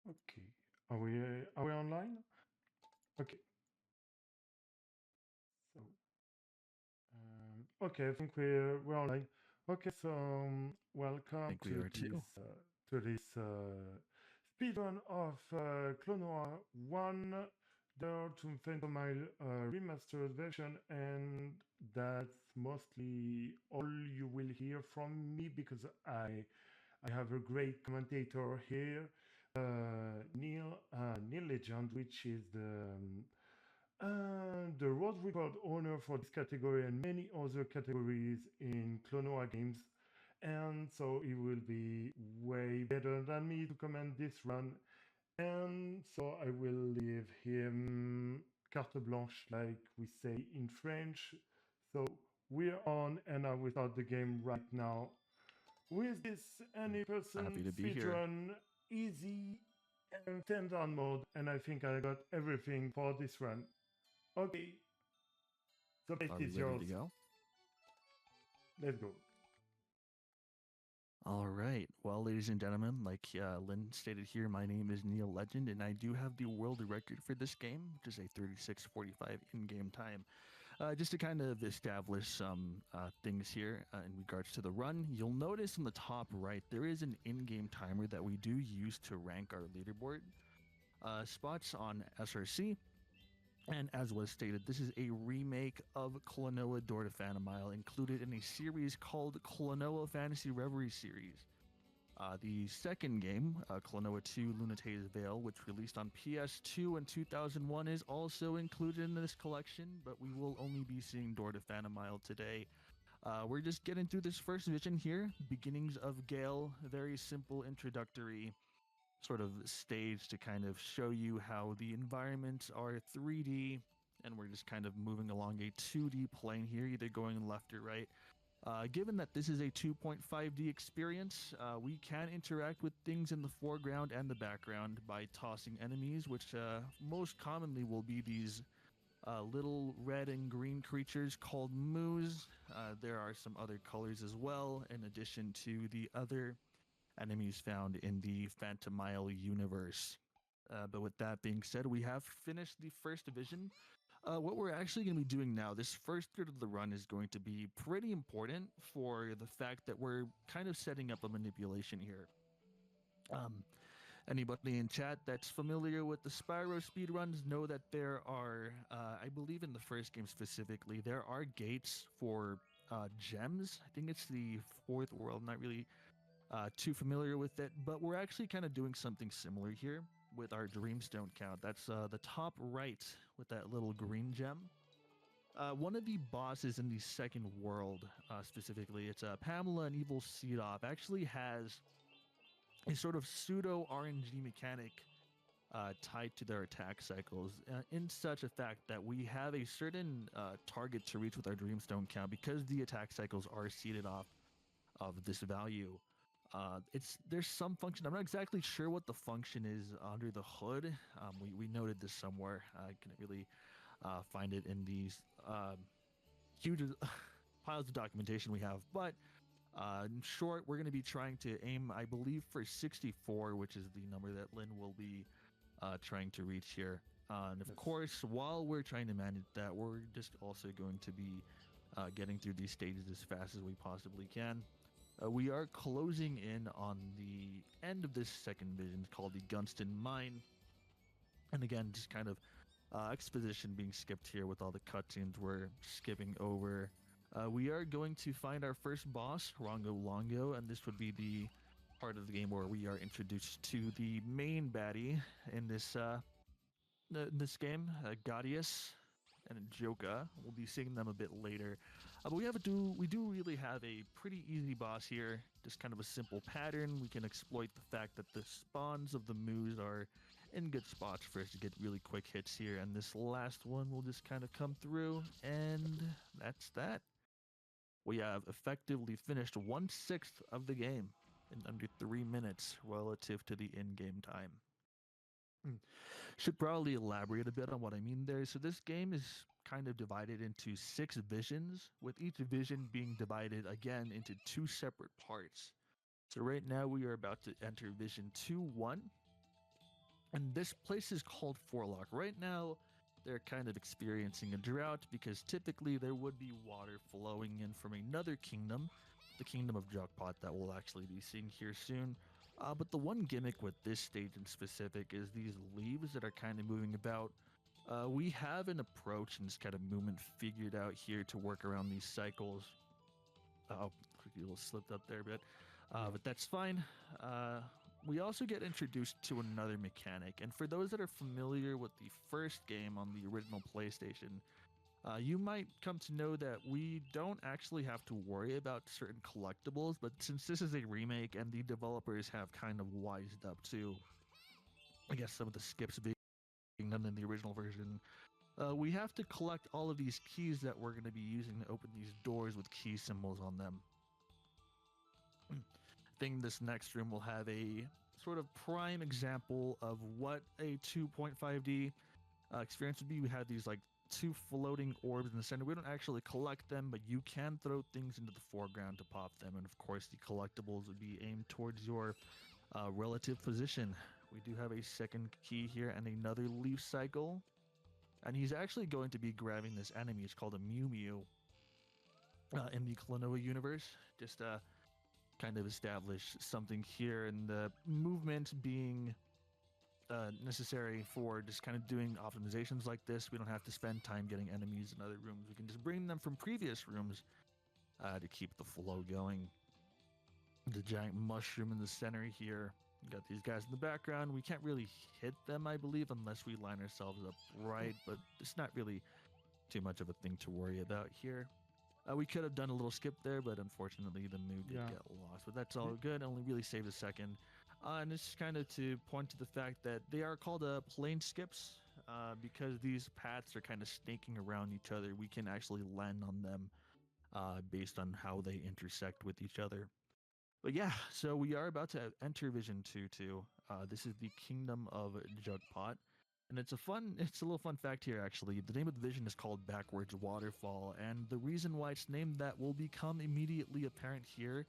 Okay. Are we online? Okay. So okay, I think we're online. Okay, so I welcome think we are too. to this speedrun of Klonoa 1 Dare to Phantomile remastered version, and that's mostly all you will hear from me because I have a great commentator here, NeilLegend, which is the world record owner for this category and many other categories in Klonoa games. And so he will be way better than me to comment this run. And so I will leave him carte blanche, like we say in French. So we're on, and I will start the game right now. With this any person Happy to be here. speedrun easy and standard mode, and I think I got everything for this run. Okay, the best Are we is ready yours. to go? Let's go. All right. Well, ladies and gentlemen, like Lynn stated here, my name is NeilLegend, and I do have the world record for this game, which is a 36:45 in-game time. Just to kind of establish some things here in regards to the run, you'll notice in the top right there is an in-game timer that we do use to rank our leaderboard spots on SRC. And as was stated, this is a remake of Klonoa Door to Phantomile, included in a series called Klonoa Phantasy Reverie series. The second game, Klonoa 2 Lunate's Veil, which released on PS2 in 2001, is also included in this collection, but we will only be seeing Door to Phantomile today. We're just getting through this first vision here, Beginnings of Gale, very simple introductory sort of stage to kind of show you how the environments are 3D, and we're just kind of moving along a 2D plane here, either going left or right. Given that this is a 2.5D experience, we can interact with things in the foreground and the background by tossing enemies, which most commonly will be these little red and green creatures called moos. There are some other colors as well, in addition to the other enemies found in the Phantomile universe. But with that being said, we have finished the first division. What we're actually going to be doing now, this first third of the run is going to be pretty important for the fact that we're kind of setting up a manipulation here. Um, Anybody in chat that's familiar with the Spyro speedruns know that there are, I believe in the first game specifically, there are gates for gems. I think it's the fourth world. I'm not really too familiar with it, but we're actually kind of doing something similar here with our Dreamstone count. That's the top right with that little green gem. One of the bosses in the second world, specifically, it's Pamela and Evil Seed Off, actually has a sort of pseudo RNG mechanic tied to their attack cycles, in such a fact that we have a certain target to reach with our Dreamstone count because the attack cycles are seeded off of this value. It's there's some function. I'm not exactly sure what the function is under the hood. We noted this somewhere. I couldn't really find it in these huge piles of documentation we have. But in short, we're going to be trying to aim, I believe, for 64, which is the number that Lynn will be trying to reach here. And of Yes. course, while we're trying to manage that, we're just also going to be getting through these stages as fast as we possibly can. We are closing in on the end of this second vision called the Gunston Mine. And again, just kind of exposition being skipped here with all the cutscenes we're skipping over. We are going to find our first boss, Rongo Longo, and this would be the part of the game where we are introduced to the main baddie in this game, Gaudius and Joka. We'll be seeing them a bit later. But we do really have a pretty easy boss here. Just kind of a simple pattern. We can exploit the fact that the spawns of the moos are in good spots for us to get really quick hits here. And this last one will just kind of come through, and that's that. We have effectively finished 1/6 of the game in under 3 minutes relative to the in-game time. Mm. Should probably elaborate a bit on what I mean there. So this game is kind of divided into 6 visions, with each vision being divided again into 2 separate parts. So right now we are about to enter vision 2-1. And this place is called Forlock. Right now, they're kind of experiencing a drought because typically there would be water flowing in from another kingdom, the kingdom of Jugpot, that we'll actually be seeing here soon. But the one gimmick with this stage in specific is these leaves that are kind of moving about. We have an approach and this kind of movement figured out here to work around these cycles. Oh, quickly a little slipped up there, but that's fine. We also get introduced to another mechanic, and for those that are familiar with the first game on the original PlayStation, you might come to know that we don't actually have to worry about certain collectibles, but since this is a remake and the developers have kind of wised up to, I guess, some of the skips being done in the original version, we have to collect all of these keys that we're going to be using to open these doors with key symbols on them. I think this next room will have a sort of prime example of what a 2.5D experience would be. We have these like two floating orbs in the center. We don't actually collect them, but you can throw things into the foreground to pop them. And of course, the collectibles would be aimed towards your relative position. We do have a second key here and another leaf cycle. And he's actually going to be grabbing this enemy. It's called a Mew Mew in the Klonoa universe. Just kind of establish something here, and the movement being necessary for just kind of doing optimizations like this. We don't have to spend time getting enemies in other rooms. We can just bring them from previous rooms to keep the flow going. The giant mushroom in the center here. We got these guys in the background. We can't really hit them, I believe, unless we line ourselves up right, but it's not really too much of a thing to worry about here. We could have done a little skip there, but unfortunately the mood did get lost. But that's all good. Only really saved a second. And it's just kind of to point to the fact that they are called plane skips because these paths are kind of snaking around each other. We can actually land on them based on how they intersect with each other. But yeah, so we are about to enter Vision 2-2. This is the Kingdom of Jugpot. And it's a little fun fact here actually. The name of the vision is called Backwards Waterfall, and the reason why it's named that will become immediately apparent here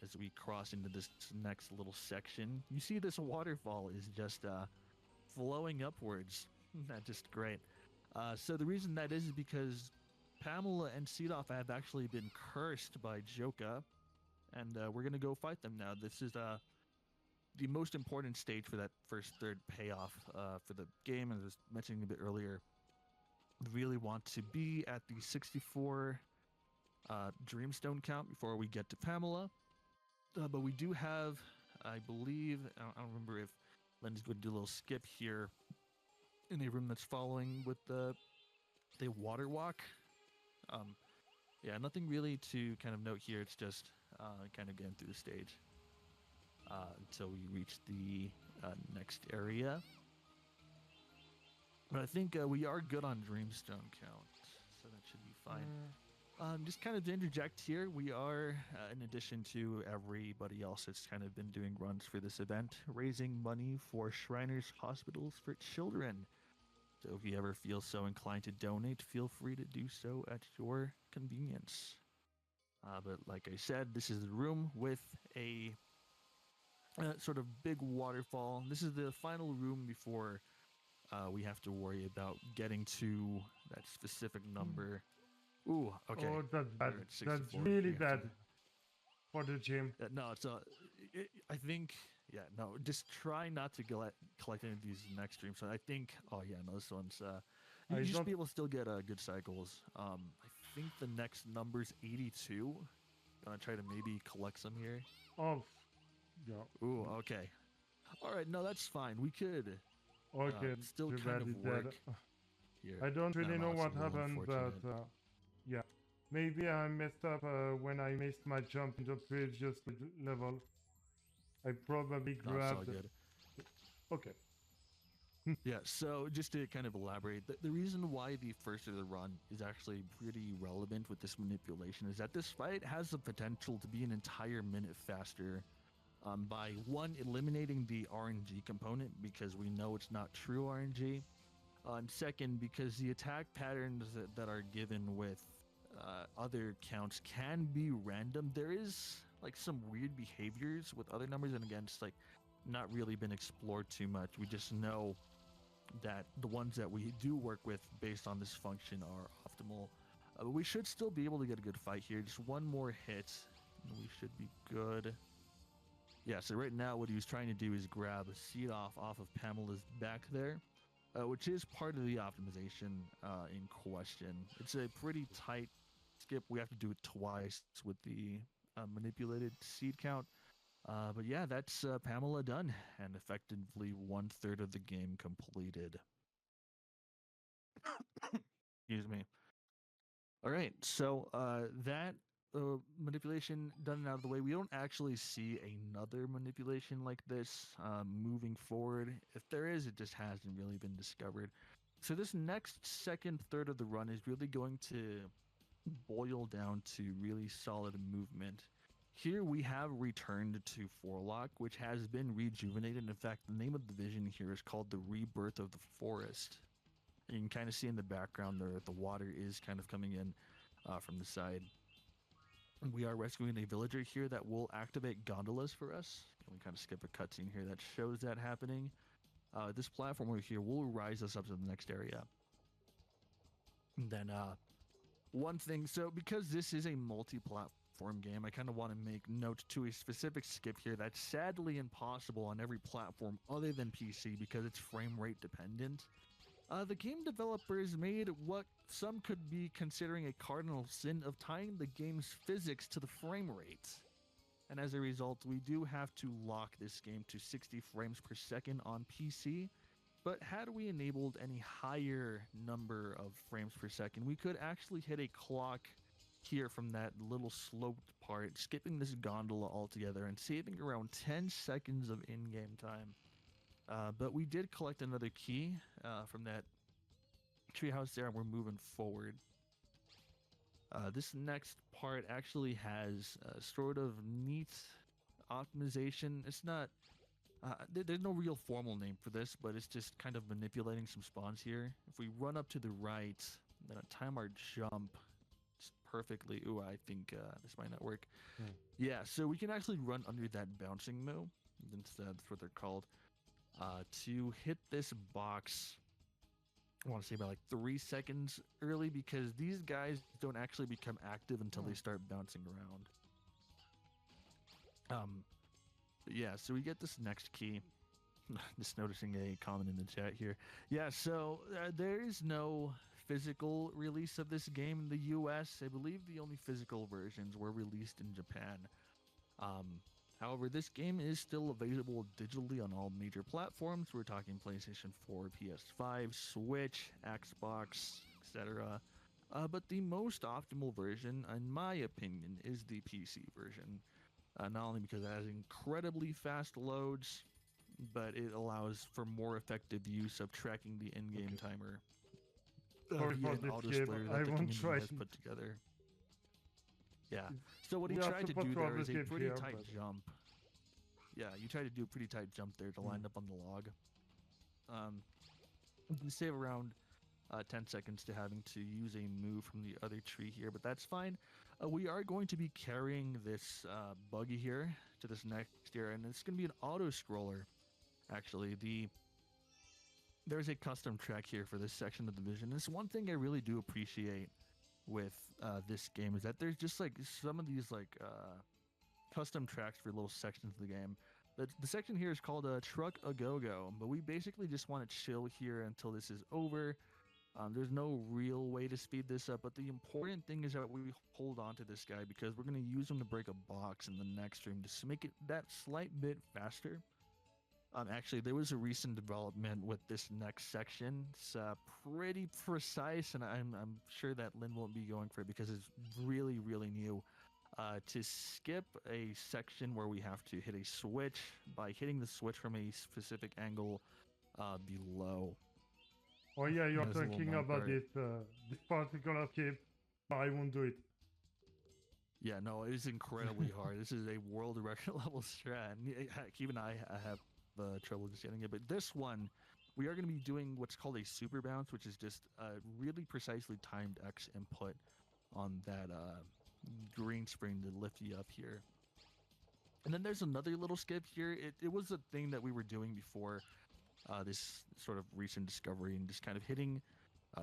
as we cross into this next little section. You see this waterfall is just flowing upwards. That's just great. So the reason that is because Pamela and Seedoff have actually been cursed by Joka, and we're going to go fight them now. This is the most important stage for that first third payoff for the game. As I was mentioning a bit earlier, we really want to be at the 64 Dreamstone count before we get to Pamela. But we do have, I believe, I don't remember if Len's going to do a little skip here in a room that's following with the water walk. Yeah, nothing really to kind of note here. It's just kind of getting through the stage until we reach the next area. But I think we are good on Dreamstone count, so that should be fine. Just kind of to interject here, we are, in addition to everybody else that's kind of been doing runs for this event, raising money for Shriners Hospitals for Children. So if you ever feel so inclined to donate, feel free to do so at your convenience. But like I said, this is the room with a sort of big waterfall. This is the final room before we have to worry about getting to that specific number. Ooh, okay. Oh, that's bad. That's really bad for the gym. No, it's I think, yeah, no, just try not to collect any of these next streams. So I think, oh yeah, no, this one's, you should be able to still get good cycles. I think the next number's 82. Gonna try to maybe collect some here. Oh, yeah. Ooh, okay. All right, no, that's fine. We could still too kind bad of work here. I don't really know what happened, but unfortunate. yeah. Maybe I messed up when I missed my jump into previous level. I probably No, it's all grabbed... good. Okay. Yeah, so just to kind of elaborate, the reason why the first of the run is actually pretty relevant with this manipulation is that this fight has the potential to be an entire minute faster by one, eliminating the RNG component because we know it's not true RNG, and second, because the attack patterns that are given with other counts can be random. There is like some weird behaviors with other numbers, and again, just like not really been explored too much. We just know that the ones that we do work with based on this function are optimal. But we should still be able to get a good fight here. Just one more hit, and we should be good. Yeah, so right now what he was trying to do is grab a seed off of Pamela's back there, which is part of the optimization in question. It's a pretty tight skip. We have to do it twice with the manipulated seed count. But yeah, that's Pamela done, and effectively 1/3 of the game completed. Excuse me. All right, so that manipulation done and out of the way. We don't actually see another manipulation like this moving forward. If there is, it just hasn't really been discovered. So this next second third of the run is really going to boil down to really solid movement. Here we have returned to Forlock, which has been rejuvenated. In fact, the name of the vision here is called the Rebirth of the Forest. You can kind of see in the background there the water is kind of coming in from the side. We are rescuing a villager here that will activate gondolas for us. We kind of skip a cutscene here that shows that happening. This platform over here will rise us up to the next area. And then one thing, so because this is a multi-platform game, I kind of want to make note to a specific skip here that's sadly impossible on every platform other than PC because it's frame rate dependent. The game developers made what some could be considering a cardinal sin of tying the game's physics to the frame rate. And as a result, we do have to lock this game to 60 frames per second on PC. But had we enabled any higher number of frames per second, we could actually hit a clock here from that little sloped part, skipping this gondola altogether and saving around 10 seconds of in-game time. But we did collect another key from that treehouse there, and we're moving forward. This next part actually has a sort of neat optimization. It's not... there's no real formal name for this, but it's just kind of manipulating some spawns here. If we run up to the right, then time our jump perfectly. Ooh, I think this might not work. Yeah, so we can actually run under that bouncing moo. That's what they're called. To hit this box, I want to say about like 3 seconds early because these guys don't actually become active until they start bouncing around. Yeah, so we get this next key. Just noticing a comment in the chat here. Yeah, so there is no physical release of this game in the US. I believe the only physical versions were released in Japan. However, this game is still available digitally on all major platforms. We're talking PlayStation 4, PS5, Switch, Xbox, etc. But the most optimal version, in my opinion, is the PC version. Not only because it has incredibly fast loads, but it allows for more effective use of tracking the in-game timer. Sorry for this skip. I won't try. Has put together. Yeah. So what he tried to do there is a pretty tight jump. Yeah, you try to do a pretty tight jump there to line up on the log. You can save around 10 seconds to having to use a move from the other tree here, but that's fine. We are going to be carrying this buggy here to this next area, and it's going to be an auto-scroller, actually. There's a custom track here for this section of the vision. It's one thing I really do appreciate with this game is that there's just like some of these like custom tracks for little sections of the game. The section here is called Truck a Go-Go, but we basically just want to chill here until this is over. There's no real way to speed this up, but the important thing is that we hold on to this guy because we're going to use him to break a box in the next room to make it that slight bit faster. Actually, there was a recent development with this next section. It's pretty precise, and I'm sure that Lynn won't be going for it because it's really, really new. To skip a section where we have to hit a switch by hitting the switch from a specific angle below. Oh yeah, you're talking about this particular skip. I won't do it. Yeah, no, it is incredibly hard. This is a world record level strat. Even I have trouble just getting it. But this one, we are going to be doing what's called a super bounce, which is just a really precisely timed X input on that green spring to lift you up here. And then there's another little skip here. It was a thing that we were doing before this sort of recent discovery, and just kind of hitting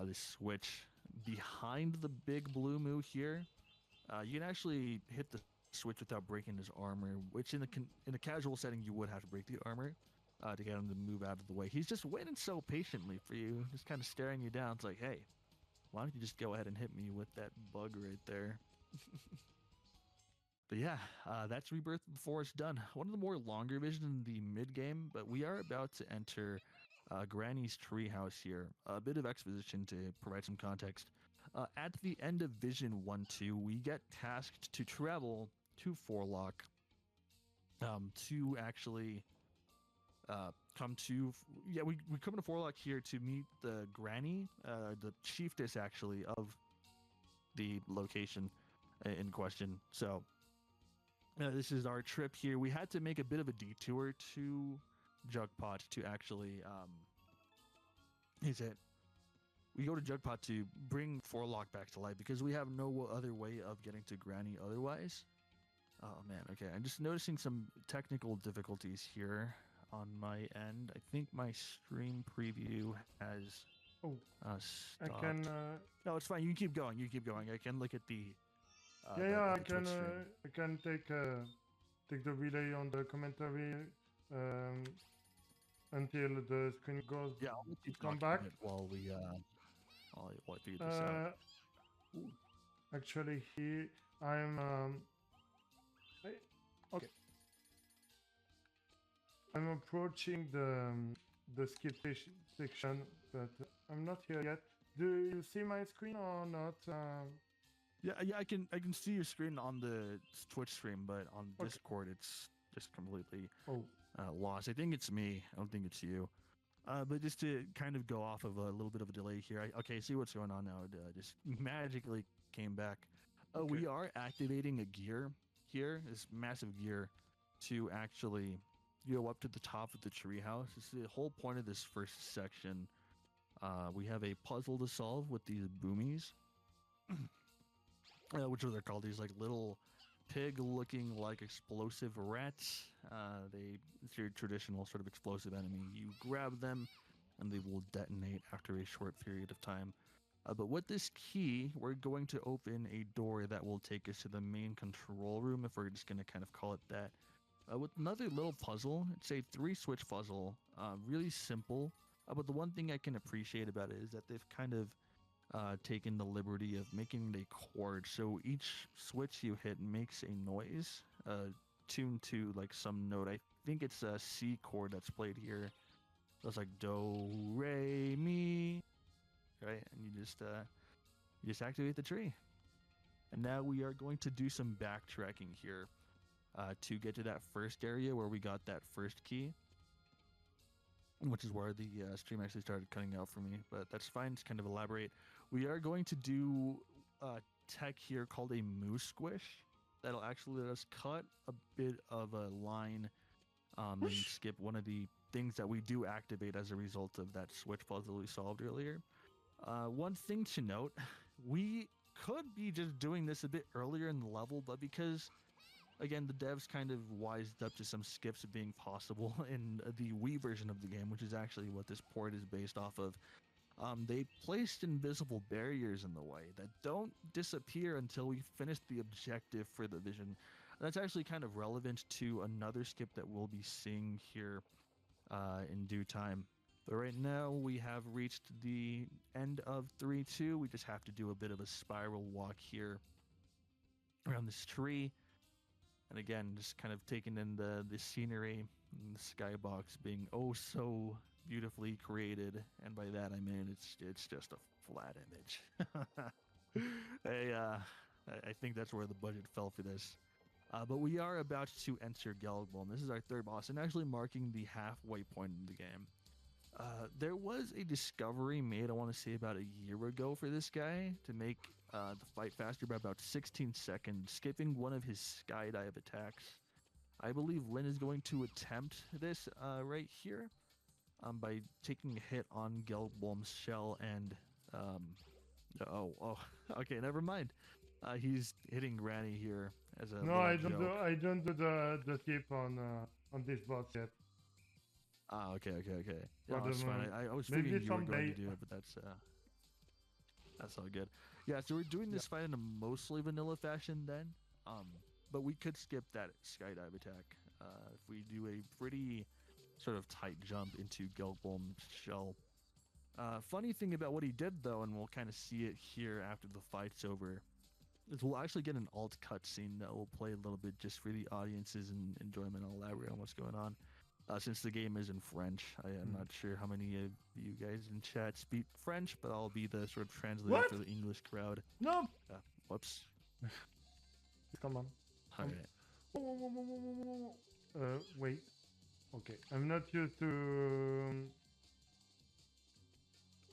this switch behind the big blue moo here. You can actually hit the switch without breaking his armor, which in a casual setting you would have to break the armor to get him to move out of the way. He's just waiting so patiently for you, just kind of staring you down. It's like, hey, why don't you just go ahead and hit me with that bug right there? But yeah, that's Rebirth of the Forest done. One of the more longer visions in the mid game, but we are about to enter Granny's treehouse here. A bit of exposition to provide some context. At the end of Vision 1-2, we get tasked to travel to Forlock to actually come to... Yeah, we come to Forlock here to meet the Granny, the chiefess actually of the location in question. So this is our trip here. We had to make a bit of a detour to Jugpot to actually... we go to Jugpot to bring Forlock back to life because we have no other way of getting to Granny otherwise. Oh man, okay. I'm just noticing some technical difficulties here on my end. I think my stream preview has Oh, I stopped. can. No, it's fine. You keep going. You keep going. I can look at the Yeah, the Twitch stream. I can take the relay on the commentary until the screen goes. Yeah, I'll let you come talk a back. bit while we while I figure this out. Actually, here I'm. Okay. I'm approaching the skip section, but I'm not here yet. Do you see my screen or not? Yeah, I can see your screen on the Twitch stream, but on Okay. Discord it's just completely Oh, lost. I think it's me. I don't think it's you. But just to kind of go off of a little bit of a delay here. Okay, see what's going on now. It just magically came back. Okay. We are activating a gear here, this massive gear, to actually go up to the top of the treehouse. This is the whole point of this first section. We have a puzzle to solve with these boomies. Which are they're called, these like little pig-looking like explosive rats. It's your traditional sort of explosive enemy. You grab them, and they will detonate after a short period of time. But with this key, we're going to open a door that will take us to the main control room, if we're just going to kind of call it that. With another little puzzle, it's a 3-switch puzzle, really simple. But the one thing I can appreciate about it is that they've kind of taken the liberty of making a chord, so each switch you hit makes a noise tuned to like some note. I think it's a C chord that's played here. So it's like do, re, mi, right? And you just activate the tree. And now we are going to do some backtracking here to get to that first area where we got that first key, which is where the stream actually started cutting out for me, but that's fine. Just kind of elaborate. We are going to do tech here called a moose squish that'll actually let us cut a bit of a line and skip one of the things that we do activate as a result of that switch puzzle we solved earlier. One thing to note, we could be just doing this a bit earlier in the level, but because again, the devs kind of wised up to some skips being possible in the Wii version of the game, which is actually what this port is based off of. They placed invisible barriers in the way that don't disappear until we finish the objective for the vision. That's actually kind of relevant to another skip that we'll be seeing here in due time. But right now, we have reached the end of 3-2. We just have to do a bit of a spiral walk here around this tree. And again, just kind of taking in the scenery and the skybox being oh so beautifully created. And by that I mean it's just a flat image. I think that's where the budget fell for this. But we are about to enter Gelgblom. This is our third boss, and actually marking the halfway point in the game. There was a discovery made, I want to say about a year ago, for this guy to make the fight faster by about 16 seconds, skipping one of his skydive attacks. I believe Lynn is going to attempt this right here by taking a hit on Gelblom's shell and okay, never mind. He's hitting Granny here as a No, little joke. I don't do the tip on this boss yet Ah, okay. for Yeah, the that's fine. moment. I was Maybe figuring you were going to someday. do it, but that's all good. Yeah, so we're doing Yeah. this fight in a mostly vanilla fashion then. Um, but we could skip that skydive attack if we do a pretty sort of tight jump into Gelbom's shell. Funny thing about what he did though, and we'll kind of see it here after the fight's over, is we'll actually get an alt cutscene that will play a little bit just for the audience's enjoyment. I'll elaborate on what's going on. Since the game is in French, I am not sure how many of you guys in chat speak French, but I'll be the sort of translator What? for the English crowd. No. Whoops. Come on. All right. Wait. Okay. I'm not used to.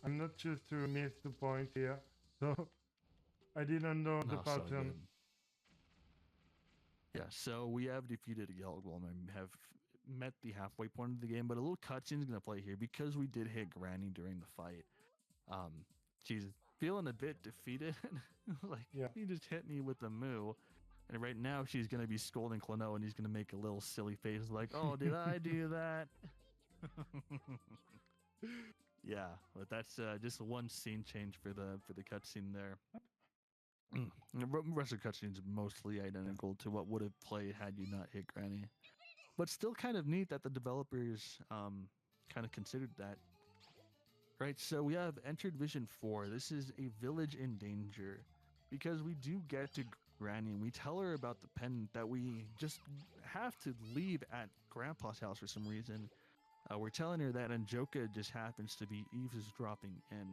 I'm not used to miss the point here, so I didn't know the No, so pattern. good. Yeah, so we have defeated Gelgolm and have met the halfway point of the game, but a little cutscene is going to play here because we did hit Granny during the fight. She's feeling a bit defeated. Like, Yeah. he just hit me with the moo. And right now she's going to be scolding Klonoa and he's going to make a little silly face like, oh, did I do that? Yeah, but that's just one scene change for the cutscene there. The rest of the cutscene is mostly identical to what would have played had you not hit Granny. But still kind of neat that the developers kind of considered that. Right, so we have entered Vision 4. This is a village in danger. Because we do get to Granny and we tell her about the pendant that we just have to leave at Grandpa's house for some reason. We're telling her that Anjoka just happens to be eavesdropping and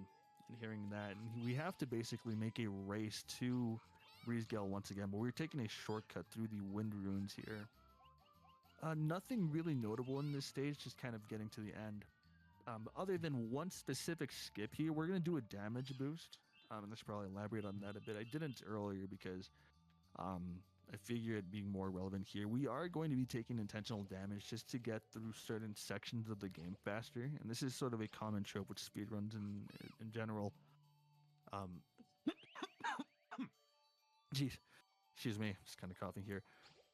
hearing that. And we have to basically make a race to Breezegale once again, but we're taking a shortcut through the Wind Ruins here. Nothing really notable in this stage, just kind of getting to the end. Other than one specific skip here, we're going to do a damage boost. And I should probably elaborate on that a bit. I didn't earlier because I figure it being more relevant here. We are going to be taking intentional damage just to get through certain sections of the game faster. And this is sort of a common trope with speedruns in general. Geez, excuse me, just kind of coughing here.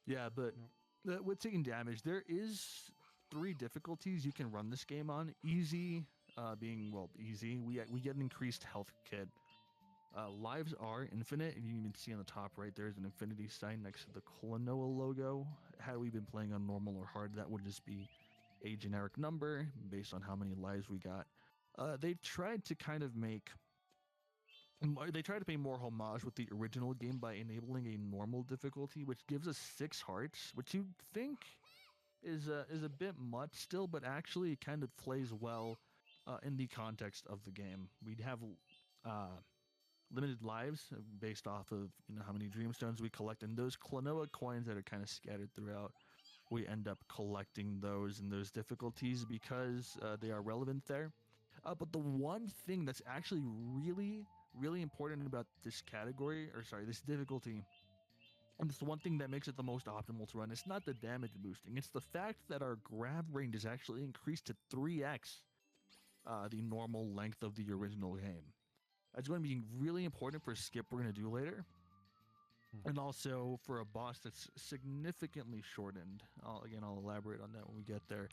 Yeah, but with taking damage, there is 3 difficulties you can run this game on. Easy being, well, easy. We get an increased health kit. Lives are infinite, and you can even see on the top right there's an infinity sign next to the Klonoa logo. Had we been playing on normal or hard, that would just be a generic number based on how many lives we got. They tried to kind of make... They tried to pay more homage with the original game by enabling a normal difficulty, which gives us 6 hearts, which you think is a bit much still, but actually kind of plays well in the context of the game. We'd have limited lives based off of how many dreamstones we collect, and those Klonoa coins that are kind of scattered throughout, we end up collecting those in those difficulties because they are relevant there. But the one thing that's actually really important about this category, or sorry, this difficulty, and it's the one thing that makes it the most optimal to run, it's not the damage boosting, it's the fact that our grab range is actually increased to 3x the normal length of the original game. It's going to be really important for a skip we're going to do later. And also for a boss that's significantly shortened. I'll elaborate on that when we get there.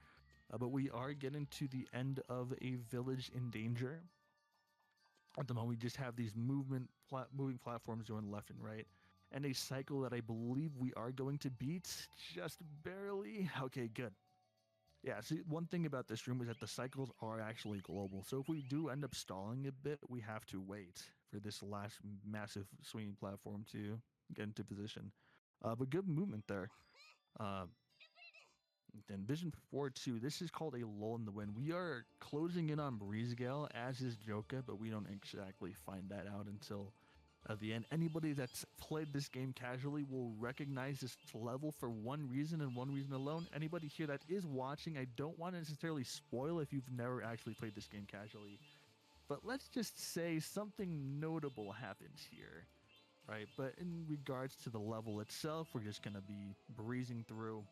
But we are getting to the end of a village in danger. At the moment, we just have these moving platforms going left and right. And a cycle that I believe we are going to beat just barely. Okay, good. Yeah, see, one thing about this room is that the cycles are actually global. So if we do end up stalling a bit, we have to wait for this last massive swinging platform to get into position. But good movement there. Then Vision 4-2, this is called a lull in the wind. We are closing in on Breezegale, as is Joka, but we don't exactly find that out until at the end. Anybody that's played this game casually will recognize this level for one reason and one reason alone. Anybody here that is watching, I don't want to necessarily spoil if you've never actually played this game casually, but let's just say something notable happens here, right? But in regards to the level itself, we're just going to be breezing through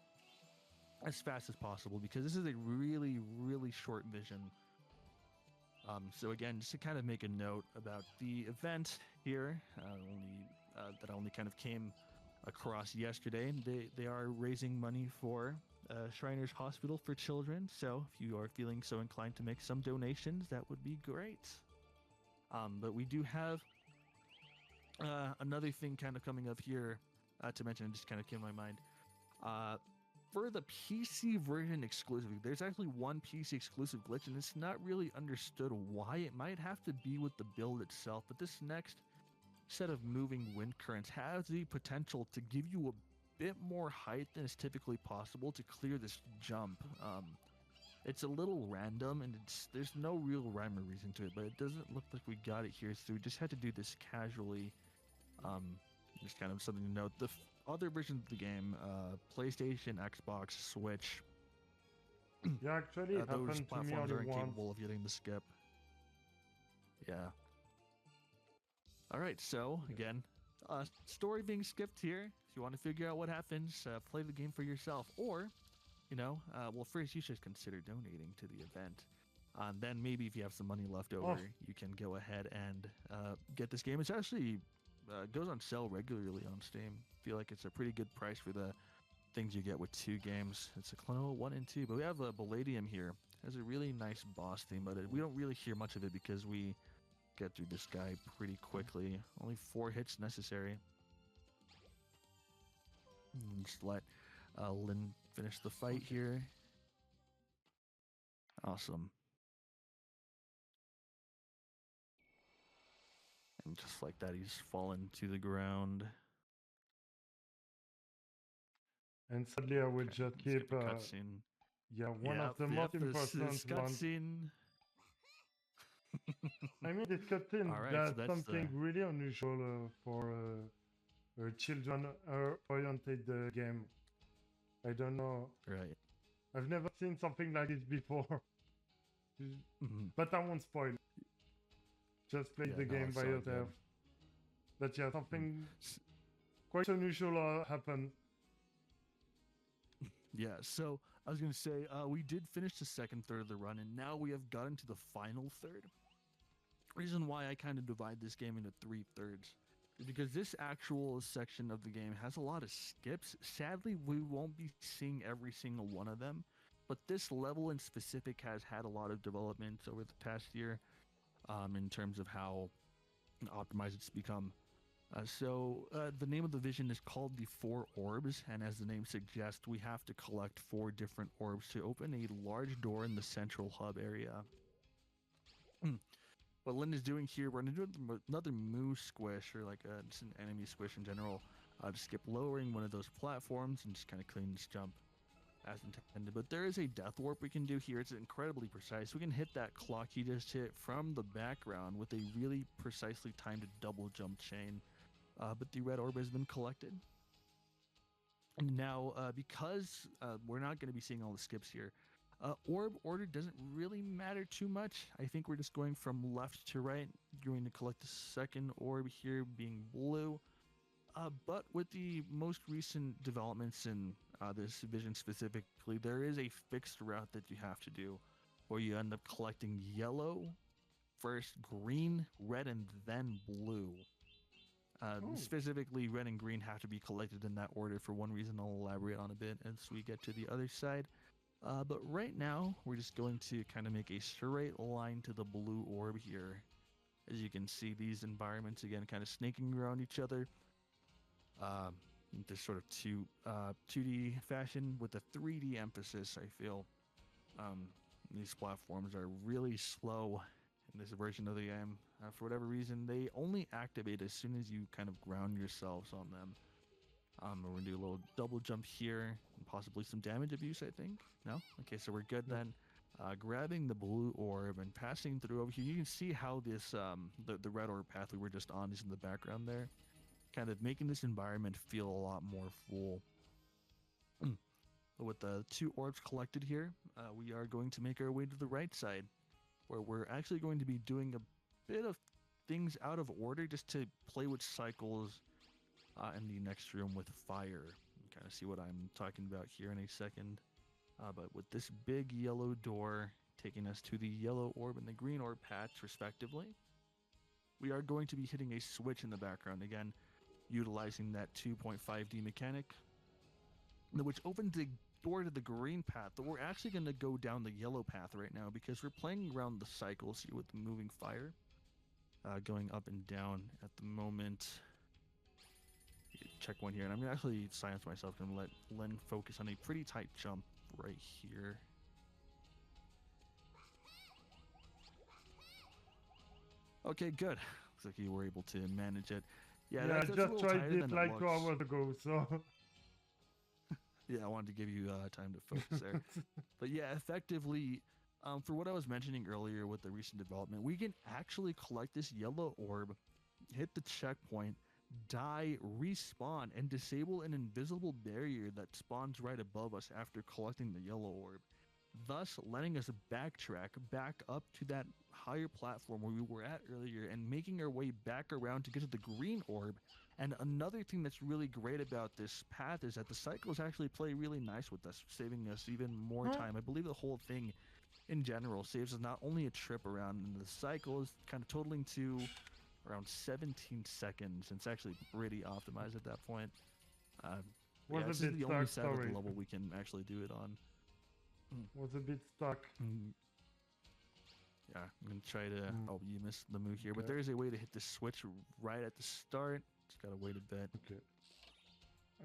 as fast as possible because this is a really short vision. So again, just to kind of make a note about the event here, that only kind of came across yesterday. They are raising money for Shriners Hospital for Children. So if you are feeling so inclined to make some donations, that would be great. But we do have another thing kind of coming up here to mention. It just kind of came to my mind. For the PC version exclusively, there's actually one PC exclusive glitch, and it's not really understood why. It might have to be with the build itself, but this next set of moving wind currents has the potential to give you a bit more height than is typically possible to clear this jump. It's a little random, and there's no real rhyme or reason to it, but it doesn't look like we got it here, so we just had to do this casually. Just kind of something to note. The other versions of the game, PlayStation, Xbox, Switch, Yeah, actually, it those happened to me platforms only aren't once. capable of getting the skip. Yeah. All right, so again, story being skipped here. If you want to figure out what happens, play the game for yourself, or, well, first you should consider donating to the event. Then maybe if you have some money left over, you can go ahead and get this game. It's actually goes on sale regularly on Steam. I feel like it's a pretty good price for the things you get with 2 games. It's a Klonoa 1 and 2, but we have a Palladium here. It has a really nice boss theme, but we don't really hear much of it because we get through this guy pretty quickly. Only 4 hits necessary. Just let Lynn finish the fight here. Awesome. And just like that, he's fallen to the ground. And sadly, I will Okay, just let's keep. skip the cutscene. Yeah, one of the most important this ones. cutscene. I mean, this cutscene, All right, so that's something really unusual for a children-oriented game. I don't know. Right. I've never seen something like this before. But I won't spoil. Just play the game by yourself. But yeah, something quite unusual happened. Yeah, so I was going to say, we did finish the second third of the run, and now we have gotten to the final third. Reason why I kind of divide this game into 3 thirds is because this actual section of the game has a lot of skips. Sadly, we won't be seeing every single one of them, but this level in specific has had a lot of development over the past year in terms of how optimized it's become. The name of the vision is called the 4 Orbs, and as the name suggests, we have to collect 4 different orbs to open a large door in the central hub area. What Lynn is doing here, we're going to do another moo squish, or like just an enemy squish in general, to skip lowering one of those platforms and just kind of clean this jump as intended. But there is a death warp we can do here. It's incredibly precise. We can hit that clock he just hit from the background with a really precisely timed double jump chain. But the red orb has been collected. And now, because we're not going to be seeing all the skips here, orb order doesn't really matter too much. I think we're just going from left to right. You're going to collect the second orb here being blue. But with the most recent developments in this vision specifically, there is a fixed route that you have to do where you end up collecting yellow, first green, red, and then blue. Specifically, red and green have to be collected in that order for one reason I'll elaborate on a bit as we get to the other side. But right now, we're just going to kind of make a straight line to the blue orb here. As you can see, these environments, again, kind of snaking around each other. This sort of 2D fashion with a 3D emphasis, I feel. These platforms are really slow in this version of the game. For whatever reason, they only activate as soon as you kind of ground yourselves on them. We're going to do a little double jump here, and possibly some damage abuse, I think. No? Okay, so we're good then. Grabbing the blue orb and passing through over here. You can see how this, the red orb path we were just on is in the background there. Kind of making this environment feel a lot more full. With the 2 orbs collected here, we are going to make our way to the right side, where we're actually going to be doing a bit of things out of order just to play with cycles in the next room with fire. You kind of see what I'm talking about here in a second. But with this big yellow door taking us to the yellow orb and the green orb patch respectively, we are going to be hitting a switch in the background. Again, utilizing that 2.5D mechanic, which opens the door to the green path. But we're actually going to go down the yellow path right now because we're playing around the cycles here with the moving fire, going up and down at the moment. Check one here, and I'm going to actually silence myself and let Lynn focus on a pretty tight jump right here. Okay, good. Looks like you were able to manage it. Yeah, I that's just tried it like 2 hours ago, so... Yeah, I wanted to give you time to focus there. But yeah, effectively, for what I was mentioning earlier with the recent development, we can actually collect this yellow orb, hit the checkpoint, die, respawn, and disable an invisible barrier that spawns right above us after collecting the yellow orb, thus letting us backtrack back up to that higher platform where we were at earlier and making our way back around to get to the green orb. And another thing that's really great about this path is that the cycles actually play really nice with us, saving us even more time. I believe the whole thing in general saves us not only a trip around, and the cycle is kind of totaling to around 17 seconds. It's actually pretty optimized at that point. This is the only side of the level we can actually do it on. Was a bit stuck. Yeah, I'm going to try to... Oh, you missed the move here. Okay. But there is a way to hit the switch right at the start. Just got to wait a bit. Okay.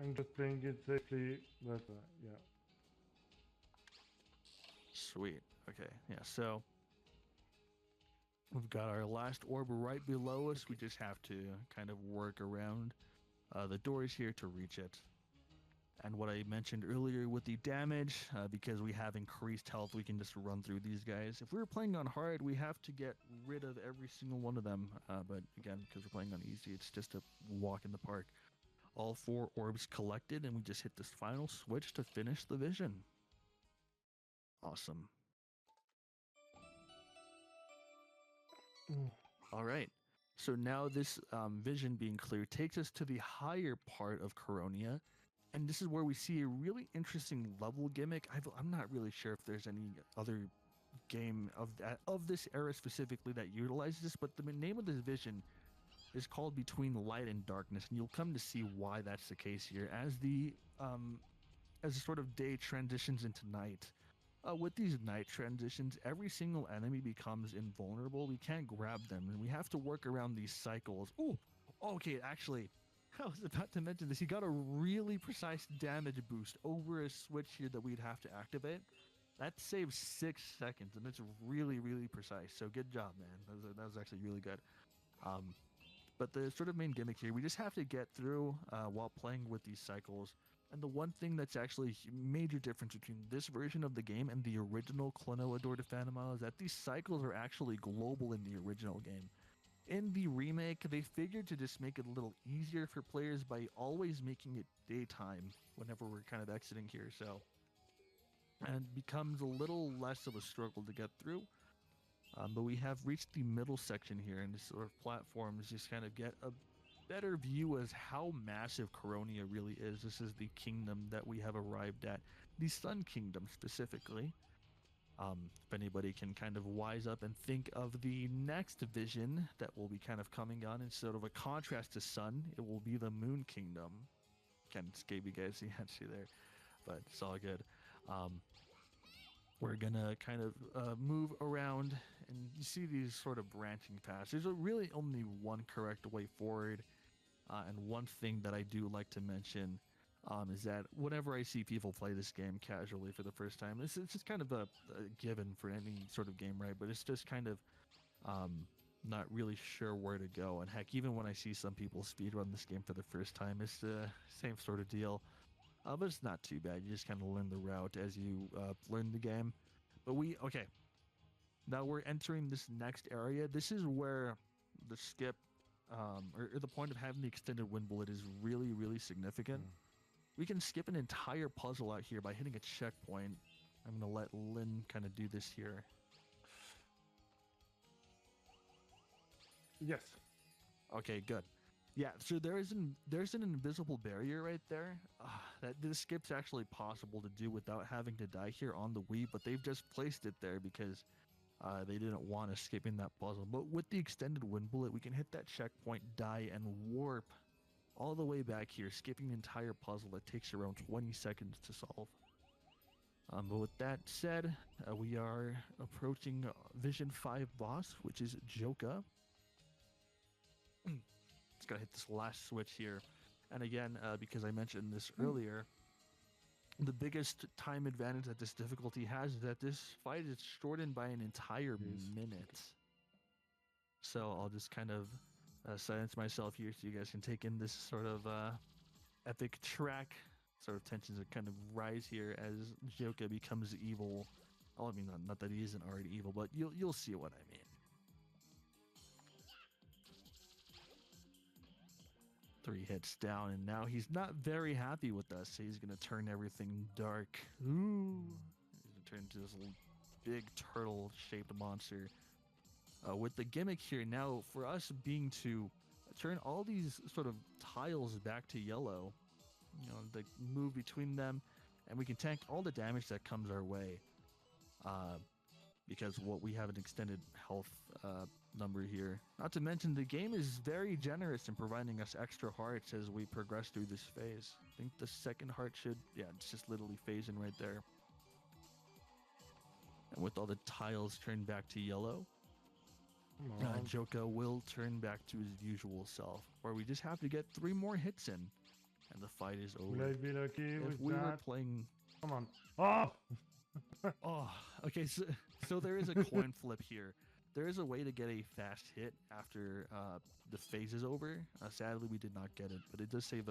I'm just playing it safely, but yeah. Sweet. Okay, yeah, so... We've got our last orb right below us. We just have to kind of work around the doors here to reach it. And what I mentioned earlier with the damage, because we have increased health, we can just run through these guys. If we were playing on hard, we have to get rid of every single one of them. But again, because we're playing on easy, it's just a walk in the park. All 4 orbs collected, and we just hit this final switch to finish the vision. Awesome. All right. So now this vision being clear takes us to the higher part of Coronia. And this is where we see a really interesting level gimmick. I'm not really sure if there's any other game of this era specifically that utilizes this, but the name of this vision is called Between Light and Darkness, and you'll come to see why that's the case here as the sort of day transitions into night. With these night transitions, every single enemy becomes invulnerable. We can't grab them, and we have to work around these cycles. Ooh, okay, actually, I was about to mention this. He got a really precise damage boost over a switch here that we'd have to activate. That saves 6 seconds, and it's really, really precise. So good job, man. That was actually really good. But the sort of main gimmick here, we just have to get through while playing with these cycles. And the one thing that's actually a major difference between this version of the game and the original Klonoa Phantomile is that these cycles are actually global in the original game. In the remake, they figured to just make it a little easier for players by always making it daytime whenever we're kind of exiting here, so... And it becomes a little less of a struggle to get through. But we have reached the middle section here, and this sort of platforms just kind of get a better view as how massive Coronia really is. This is the kingdom that we have arrived at, the Sun Kingdom specifically. If anybody can kind of wise up and think of the next vision that will be kind of coming on, instead of a contrast to Sun, it will be the Moon Kingdom. Kind of gave you guys the answer there, but it's all good. We're gonna kind of move around, and you see these sort of branching paths. There's really only one correct way forward, and one thing that I do like to mention is that whenever I see people play this game casually for the first time, it's just kind of a given for any sort of game, right? But it's just kind of not really sure where to go. And heck, even when I see some people speedrun this game for the first time, it's the same sort of deal. But it's not too bad. You just kind of learn the route as you learn the game. But okay. Now we're entering this next area. This is where the skip, or the point of having the extended wind bullet is really, really significant. We can skip an entire puzzle out here by hitting a checkpoint. I'm going to let Lynn kind of do this here. Yes. Okay, good. Yeah, so there's an invisible barrier right there. That this skip's actually possible to do without having to die here on the Wii, but they've just placed it there because they didn't want us skipping that puzzle. But with the extended wind bullet, we can hit that checkpoint, die, and warp all the way back here, skipping an entire puzzle that takes around 20 seconds to solve. But with that said, we are approaching Vision 5 boss, which is Joka. Just gotta hit this last switch here. And again, because I mentioned this earlier, the biggest time advantage that this difficulty has is that this fight is shortened by an entire minute. So I'll just kind of silence myself here so you guys can take in this sort of epic track. Sort of tensions that kind of rise here as Joka becomes evil. Oh, I mean, not that he isn't already evil, but you'll see what I mean. 3 hits down, and now he's not very happy with us. So he's gonna turn everything dark. Ooh, he's gonna turn into this little big turtle-shaped monster. With the gimmick here now, for us being to turn all these sort of tiles back to yellow. You know, they move between them, and we can tank all the damage that comes our way. Because we have an extended health number here. Not to mention, the game is very generous in providing us extra hearts as we progress through this phase. I think the second heart should, yeah, it's just literally phasing right there. And with all the tiles turned back to yellow, Joka will turn back to his usual self, where we just have to get 3 more hits in. And the fight is over. Will I be lucky if with we that? were playing... Come on. Oh! Oh, okay, so there is a coin flip here. There is a way to get a fast hit after the phase is over. Sadly, we did not get it, but it does save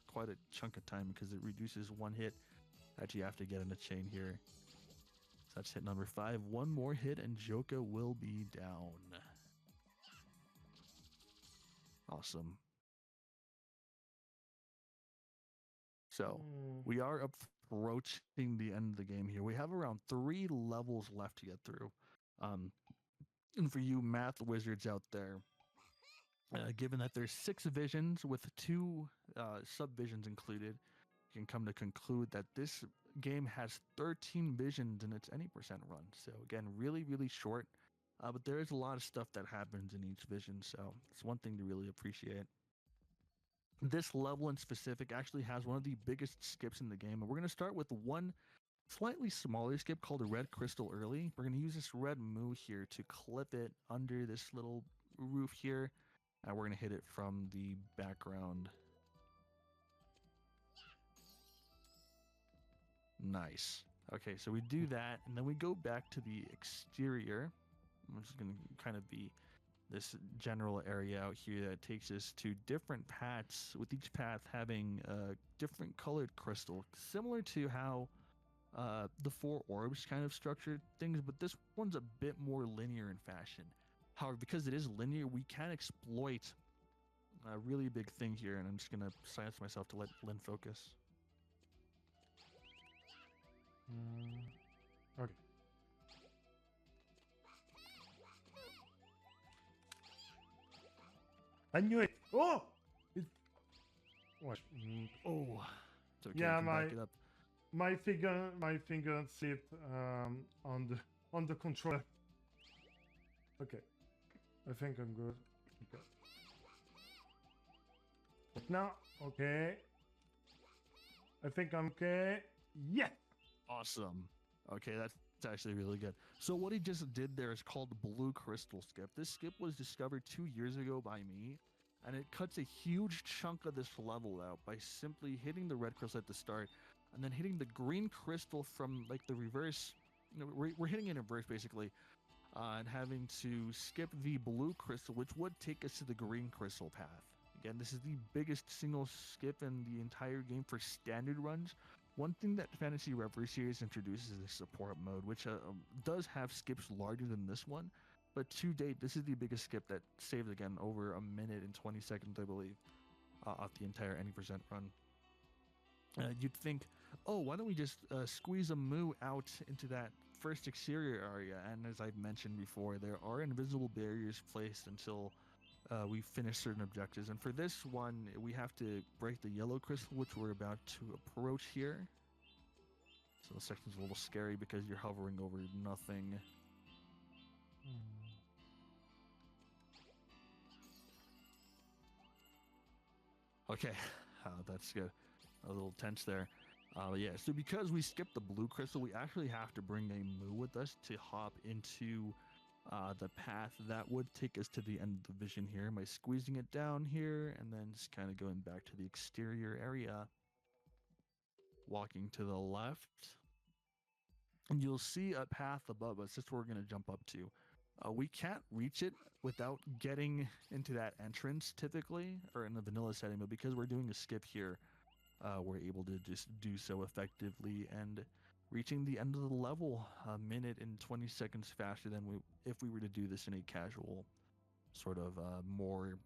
quite a chunk of time because it reduces 1 hit that you have to get in a chain here. So that's hit number 5. 1 more hit and Joka will be down. Awesome. So we are approaching the end of the game here. We have around 3 levels left to get through. And for you math wizards out there, given that there's 6 visions with 2 subvisions included, you can come to conclude that this game has 13 visions in its any percent run. So again, really, really short. But there is a lot of stuff that happens in each vision, so it's one thing to really appreciate. This level in specific actually has one of the biggest skips in the game, and we're going to start with one slightly smaller skip called a red crystal early. We're going to use this red moo here to clip it under this little roof here, and we're going to hit it from the background. Nice. Okay, so we do that, and then we go back to the exterior, which is going to kind of be this general area out here that takes us to different paths, with each path having a different colored crystal, similar to how the 4 orbs kind of structured things, but this one's a bit more linear in fashion. However, because it is linear, we can exploit a really big thing here, and I'm just going to silence myself to let Lynn focus. Okay. I knew it. Oh! What? Oh, it's okay. Yeah, back it up. my finger slipped on the controller. Okay, I think I'm good. Okay. But now, okay. I think I'm okay. Yeah. Awesome. Okay, that's actually really good. So what he just did there is called the Blue Crystal Skip. This skip was discovered 2 years ago by me, and it cuts a huge chunk of this level out by simply hitting the red crystal at the start, and then hitting the green crystal from like the reverse. You know, we're hitting it in reverse basically, and having to skip the blue crystal, which would take us to the green crystal path. Again, this is the biggest single skip in the entire game for standard runs. One thing that Phantasy Reverie series introduces is the support mode, which does have skips larger than this one, but to date, this is the biggest skip that saved, again, over 1 minute and 20 seconds, I believe, off the entire any percent run. You'd think, oh, why don't we just squeeze a moo out into that first exterior area? And as I've mentioned before, there are invisible barriers placed until we finish certain objectives. And for this one, we have to break the yellow crystal, which we're about to approach here. So the section's a little scary because you're hovering over nothing. Okay, that's good. A little tense there. Yeah, so because we skipped the blue crystal, we actually have to bring a moo with us to hop into the path that would take us to the end of the vision here by squeezing it down here and then just kind of going back to the exterior area, walking to the left. And you'll see a path above us. That's where we're going to jump up to. We can't reach it without getting into that entrance typically, or in the vanilla setting, but because we're doing a skip here, we're able to just do so effectively and reaching the end of the level a minute and 20 seconds faster than if we were to do this in a casual, sort of more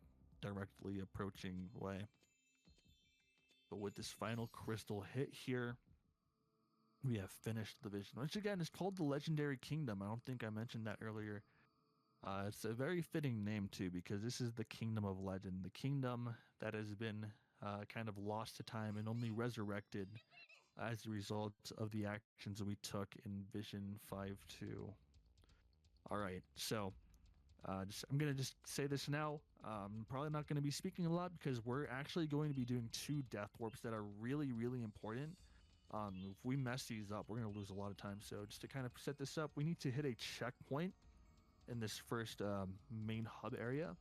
directly approaching way. But with this final crystal hit here, we have finished the vision, which again is called the Legendary Kingdom. I don't think I mentioned that earlier. It's a very fitting name too, because this is the Kingdom of Legend, the kingdom that has been kind of lost to time and only resurrected as a result of the actions that we took in Vision 5-2. All right, so I'm going to just say this now. I'm probably not going to be speaking a lot because we're actually going to be doing 2 death warps that are really, really important. If we mess these up, we're going to lose a lot of time. So just to kind of set this up, we need to hit a checkpoint in this first main hub area.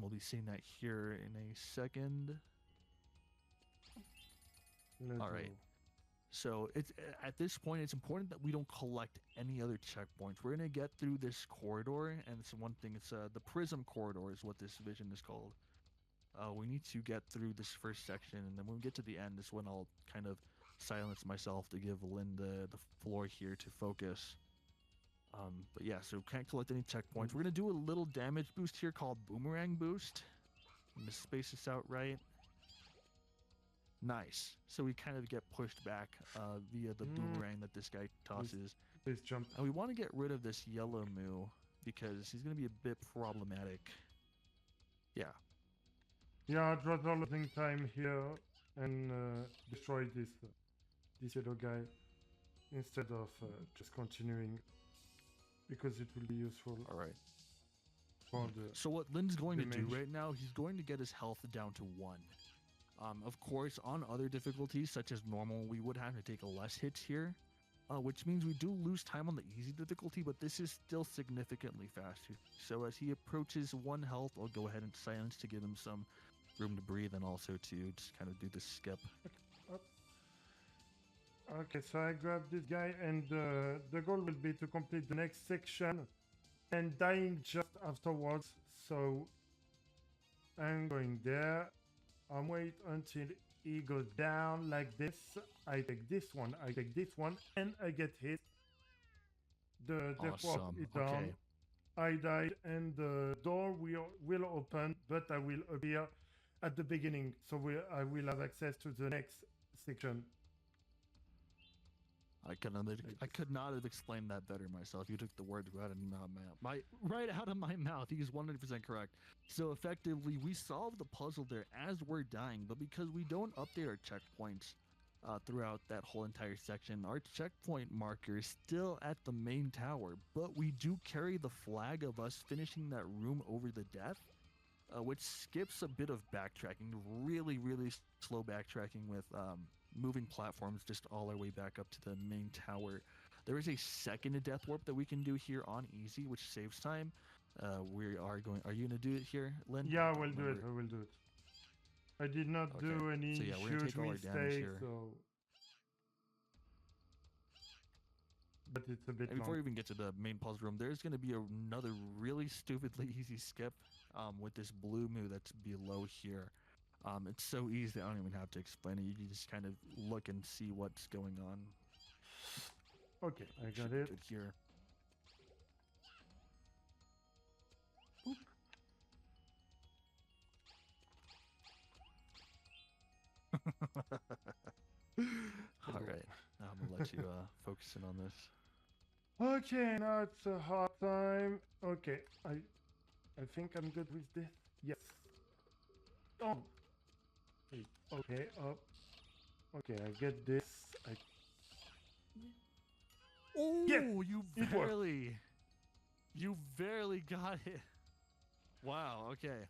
We'll be seeing that here in a second. All right. So it's at this point, it's important that we don't collect any other checkpoints. We're gonna get through this corridor, and it's one thing. It's the Prism Corridor is what this vision is called. We need to get through this first section, and then when we get to the end, is when I'll kind of silence myself to give Lynn the floor here to focus. But yeah, so can't collect any checkpoints. We're gonna do a little damage boost here called Boomerang Boost. I'm gonna space this out right. Nice. So we kind of get pushed back via the boomerang that this guy tosses. Please jump. And we want to get rid of this yellow moo because he's gonna be a bit problematic. Yeah. Yeah, draw the losing time here and destroy this yellow guy instead of just continuing, because it will be useful. All right. For so what Lynn's going to do mage. right now, he's going to get his health down to 1. Of course, on other difficulties such as normal, we would have to take less hits here, which means we do lose time on the easy difficulty, but this is still significantly faster. So as he approaches 1 health, I'll go ahead and silence to give him some room to breathe and also to just kind of do the skip. Okay, so I grab this guy, and the goal will be to complete the next section and dying just afterwards. So I'm going there. I'm wait until he goes down like this. I take this one, and I get hit. The death warp is down. Okay. I died, and the door will open, but I will appear at the beginning, so I will have access to the next section. I could not have explained that better myself. You took the words right out of my mouth. He's 100% correct. So effectively, we solved the puzzle there as we're dying, but because we don't update our checkpoints throughout that whole entire section, our checkpoint marker is still at the main tower, but we do carry the flag of us finishing that room over the death, which skips a bit of backtracking, really, really slow backtracking with moving platforms just all our way back up to the main tower. There is a second death warp that we can do here on easy, which saves time. Are you going to do it here, Lynn? Yeah, I will do it. I did not do any huge mistakes, so... But it's a bit And before we long. even get to the main puzzle room, there's going to be another really stupidly easy skip with this blue moo that's below here. It's so easy, I don't even have to explain it. You can just kind of look and see what's going on. Okay, I got it. Good here. All right, I'm gonna let you focus in on this. Okay, now it's a hard time. Okay, I think I'm good with this. Yes. Oh. Okay, up. Okay, I get this. Oh, yes, you barely got it. Wow. Okay.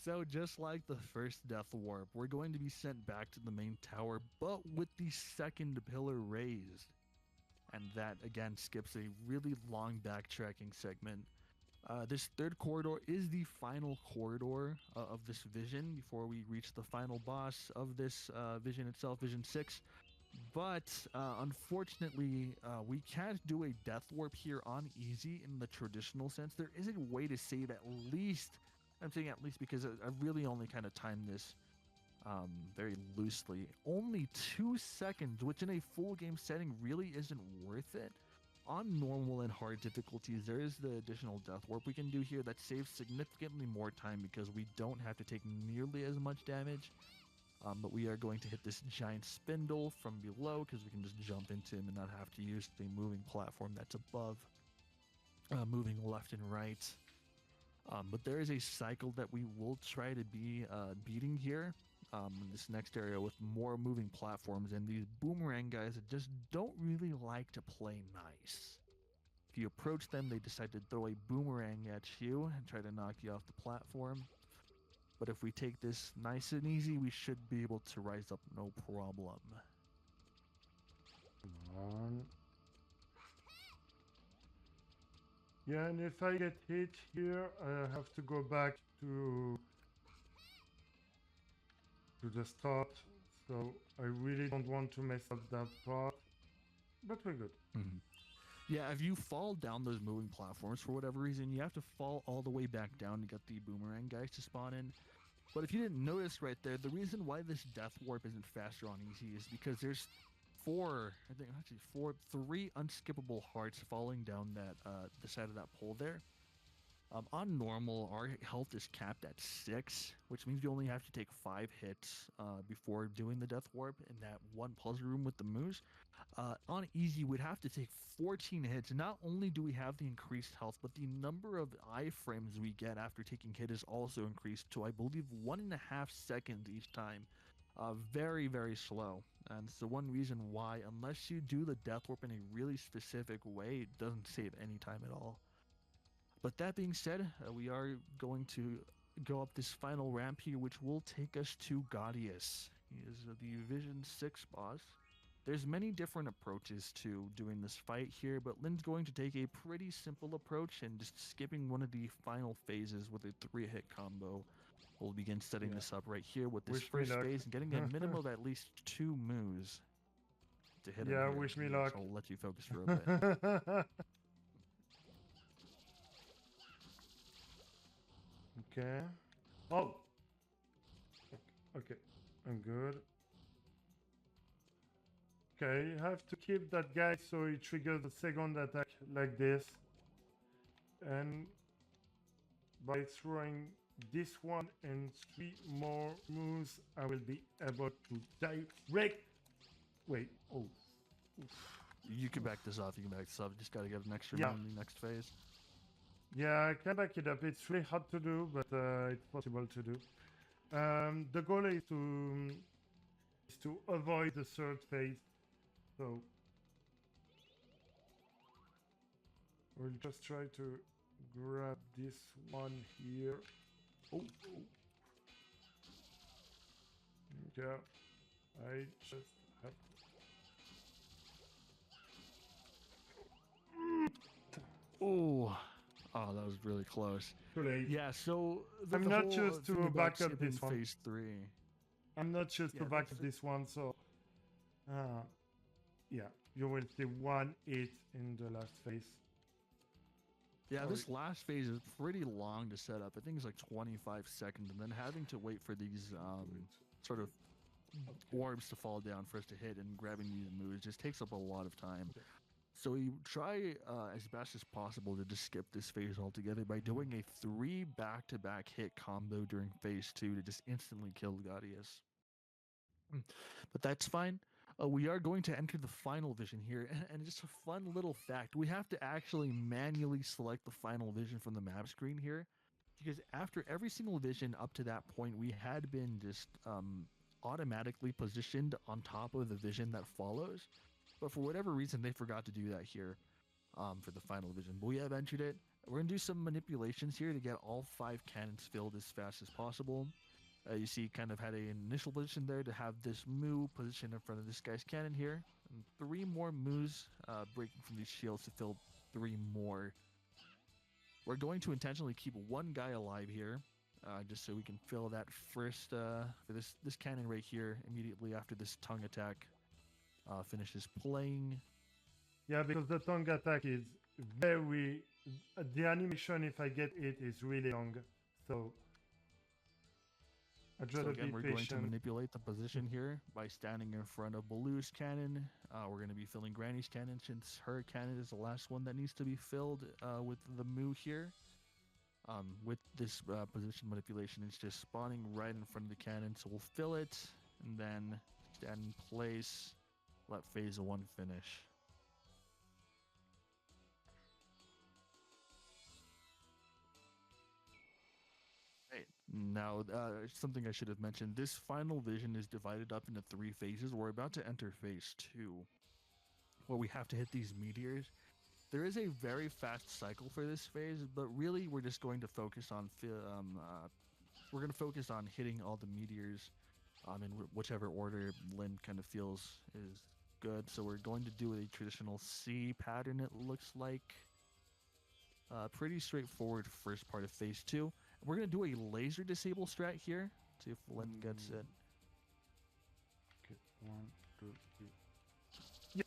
So just like the first Death Warp, we're going to be sent back to the main tower, but with the second pillar raised. And that, again, skips a really long backtracking segment. This third corridor is the final corridor of this vision before we reach the final boss of this vision itself, Vision 6. But unfortunately, we can't do a death warp here on easy in the traditional sense. There is a way to save at least. I'm saying at least because I really only kind of timed this very loosely. Only 2 seconds, which in a full game setting really isn't worth it. On normal and hard difficulties, there is the additional death warp we can do here that saves significantly more time because we don't have to take nearly as much damage. But we are going to hit this giant spindle from below because we can just jump into him and not have to use the moving platform that's above, moving left and right. But there is a cycle that we will try to be beating here in this next area with more moving platforms, and these boomerang guys that just don't really like to play nice. If you approach them, they decide to throw a boomerang at you and try to knock you off the platform. But if we take this nice and easy, we should be able to rise up no problem. Come on. Yeah, and if I get hit here, I have to go back to the start. So I really don't want to mess up that part. But we're good. Mm-hmm. Yeah, if you fall down those moving platforms for whatever reason, you have to fall all the way back down to get the boomerang guys to spawn in. But if you didn't notice right there, the reason why this death warp isn't faster on easy is because there's three unskippable hearts falling down that the side of that pole there. On normal, our health is capped at 6, which means you only have to take 5 hits before doing the death warp in that one puzzle room with the moose. On easy, we'd have to take 14 hits. Not only do we have the increased health, but the number of iframes we get after taking hit is also increased to, I believe, 1.5 seconds each time. Very, very slow. And it's the one reason why, unless you do the death warp in a really specific way, it doesn't save any time at all. But that being said, we are going to go up this final ramp here, which will take us to Gaudius. He is the Vision 6 boss. There's many different approaches to doing this fight here, but Lynn's going to take a pretty simple approach and just skipping one of the final phases with a 3-hit combo. We'll begin setting this up right here with this first phase and getting a minimum of at least 2 moves to hit him. Yeah, wish me luck. I'll let you focus for a bit. Okay. Oh. Okay. I'm good. Okay, you have to keep that guy so he triggers the second attack like this. And by throwing this one and 3 more moves, I will be able to direct. Wait. Oh. Oof. You can back this off. You just gotta get an extra move in the next phase. Yeah, I can back it up. It's really hard to do, but it's possible to do. The goal is to avoid the third phase. So we'll just try to grab this one here. Oh. Yeah, I just have to. Oh, that was really close. Too late. Yeah, so I'm not just to back up this one. Phase 3. I'm not just to back up this one, so yeah, you will see 1 hit in the last phase. Yeah, this last phase is pretty long to set up. I think it's like 25 seconds, and then having to wait for these sort of orbs to fall down for us to hit and grabbing these moves just takes up a lot of time. So we try as best as possible to just skip this phase altogether by doing a 3 back-to-back hit combo during phase 2 to just instantly kill Gaudius. But that's fine. We are going to enter the final vision here, and just a fun little fact. We have to actually manually select the final vision from the map screen here, because after every single vision up to that point, we had been just automatically positioned on top of the vision that follows. But for whatever reason, they forgot to do that here for the final vision. But we have entered it. We're going to do some manipulations here to get all 5 cannons filled as fast as possible. You see, kind of had an initial position there to have this Moo positioned in front of this guy's cannon here. And 3 more Moos breaking from these shields to fill 3 more. We're going to intentionally keep 1 guy alive here, just so we can fill that first, for this cannon right here, immediately after this tongue attack finishes playing. Yeah, because the tongue attack is very... The animation, if I get it, is really long. So I try So to again, be we're going to patient. manipulate the position here by standing in front of Baloo's cannon. We're going to be filling Granny's cannon since her cannon is the last one that needs to be filled with the Moo here. With this position manipulation, it's just spawning right in front of the cannon, so we'll fill it and then stand in place, let phase 1 finish. Right. Now, something I should have mentioned, this final vision is divided up into 3 phases. We're about to enter phase 2, where we have to hit these meteors. There is a very fast cycle for this phase, but really we're just going to focus on hitting all the meteors in whichever order Lynn kind of feels is good. So we're going to do a traditional C pattern, it looks like. Pretty straightforward first part of phase 2. We're going to do a laser disable strat here. See if Lynn gets it. Okay, 1, 2, 3.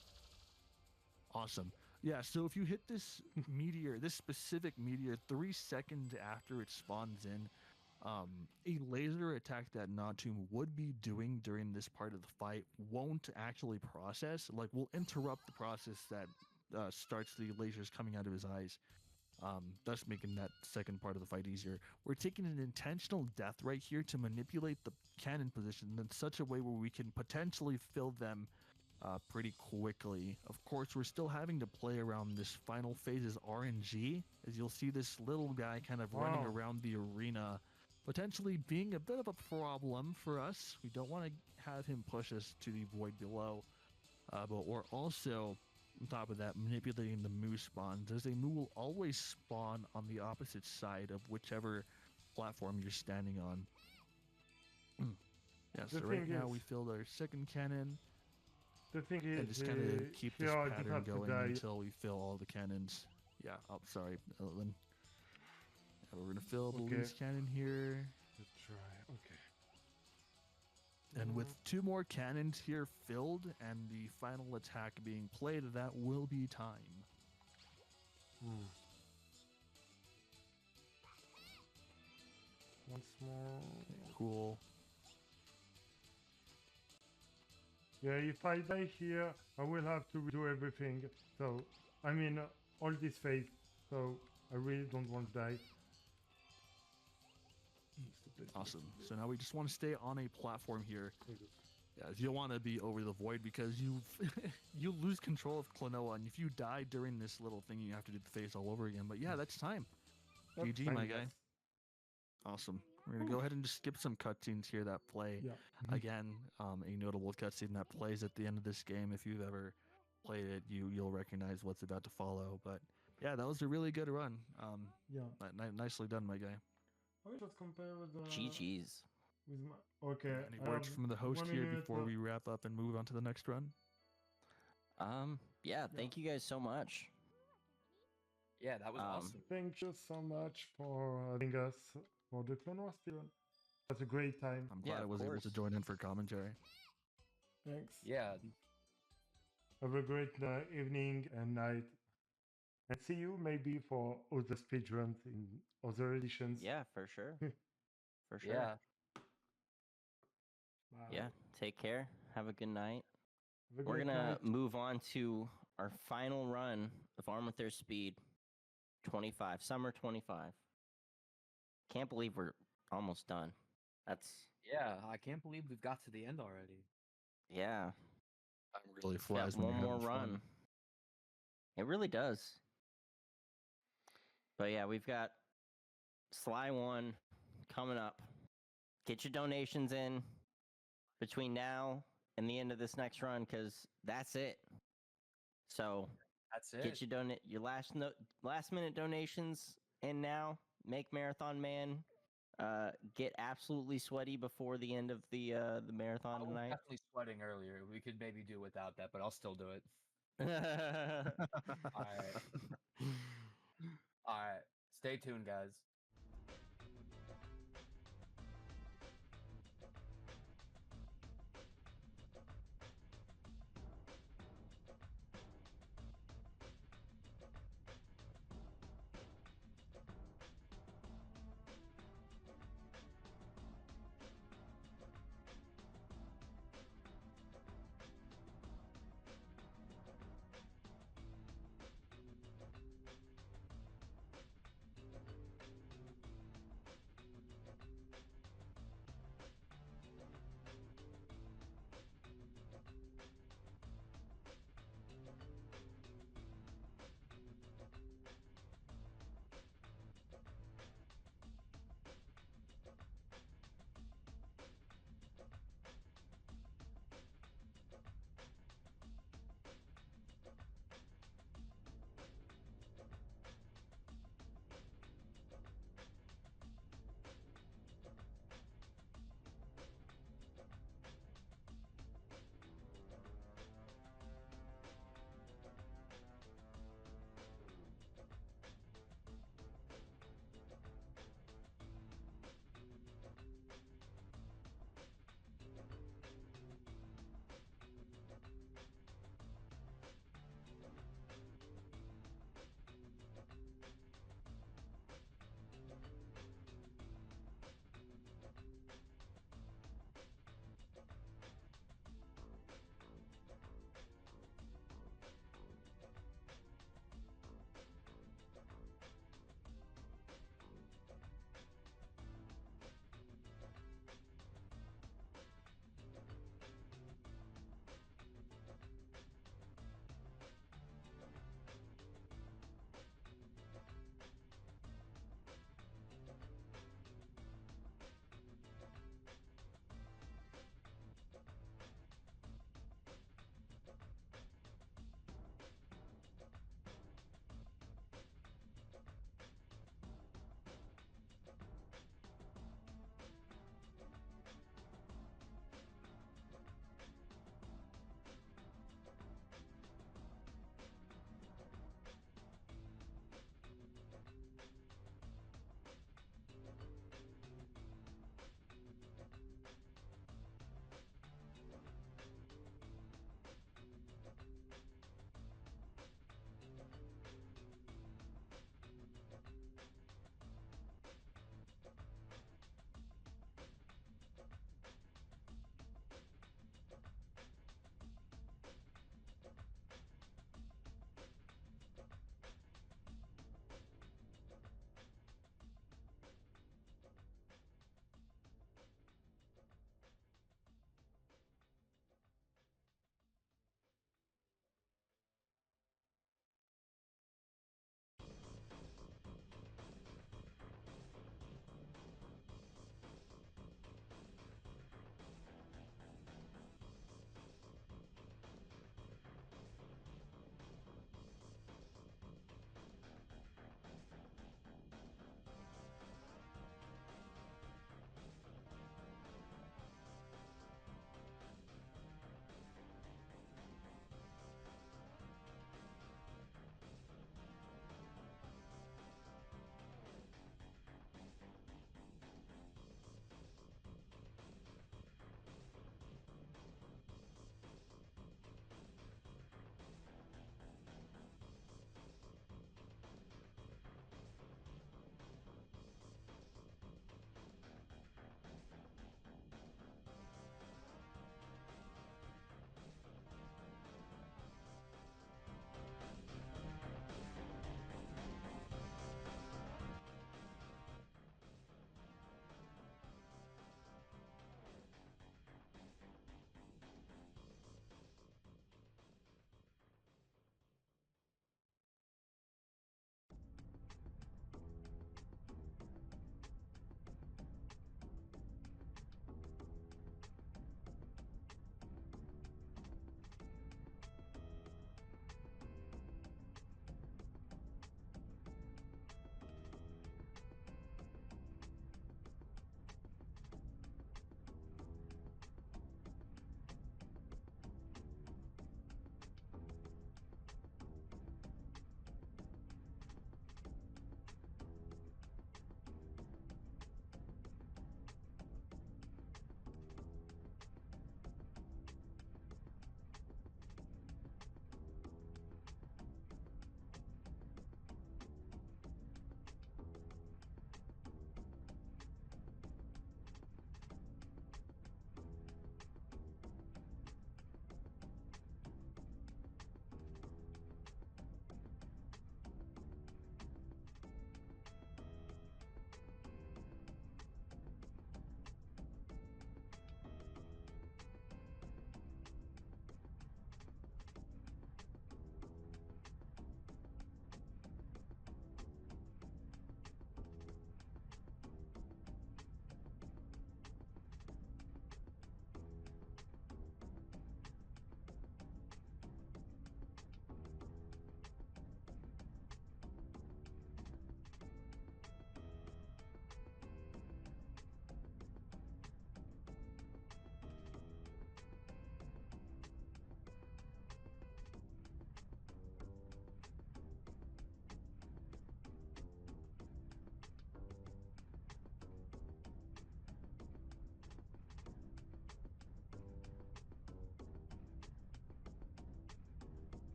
Awesome. Yeah, so if you hit this meteor, this specific meteor, 3 seconds after it spawns in, a laser attack that Natum would be doing during this part of the fight won't actually process. Like, will interrupt the process that starts the lasers coming out of his eyes, thus making that second part of the fight easier. We're taking an intentional death right here to manipulate the cannon position in such a way where we can potentially fill them pretty quickly. Of course, we're still having to play around this final phase's RNG, as you'll see this little guy kind of running around the arena, potentially being a bit of a problem for us. We don't want to have him push us to the void below, but we're also, on top of that, manipulating the Moo spawns, as a Moo will always spawn on the opposite side of whichever platform you're standing on. Yeah, so right now we filled our second cannon. The thing is, and just kind of keep this pattern going until we fill all the cannons. Yeah, oh, sorry, Lynn. Yeah, we're gonna fill Baloo's cannon here. Let's try, okay. And with 2 more cannons here filled and the final attack being played, that will be time. Once more. Cool. Yeah, if I die here, I will have to redo everything. So, I mean, all this phase. So, I really don't want to die. Awesome. So now we just want to stay on a platform here. Yeah, you don't want to be over the void because you lose control of Klonoa, and if you die during this little thing, you have to do the phase all over again. But yeah, that's time. GG, my guy. Awesome. We're going to go ahead and just skip some cutscenes here that play. Yeah. Again, a notable cutscene that plays at the end of this game. If you've ever played it, you'll recognize what's about to follow. But yeah, that was a really good run. Nicely done, my guy. I will just compare with GG's. With my, okay. Any words from the host here before we wrap up and move on to the next run? Yeah, thank you guys so much. Yeah, that was awesome. Thank you so much for having us for the Klonoa speedrun. That's a great time. I'm glad I was able to join in for commentary. Thanks. Yeah. Have a great evening and night. And see you maybe for other speedruns in other editions. Yeah, for sure. For sure. Yeah. Bye. Yeah, take care. Have a good night. We're going to move on to our final run of Arm with Their Speed 25, Summer 25. Can't believe we're almost done. Yeah, I can't believe we've got to the end already. Yeah. It really flies when one you're more having run. fun. It really does. But yeah, we've got Sly 1 coming up. Get your donations in between now and the end of this next run, because that's it. So That's it. Get your last minute donations in now. Make Marathon Man get absolutely sweaty before the end of the marathon I was tonight. definitely sweating earlier. We could maybe do without that, but I'll still do it. All right. All right. Stay tuned, guys.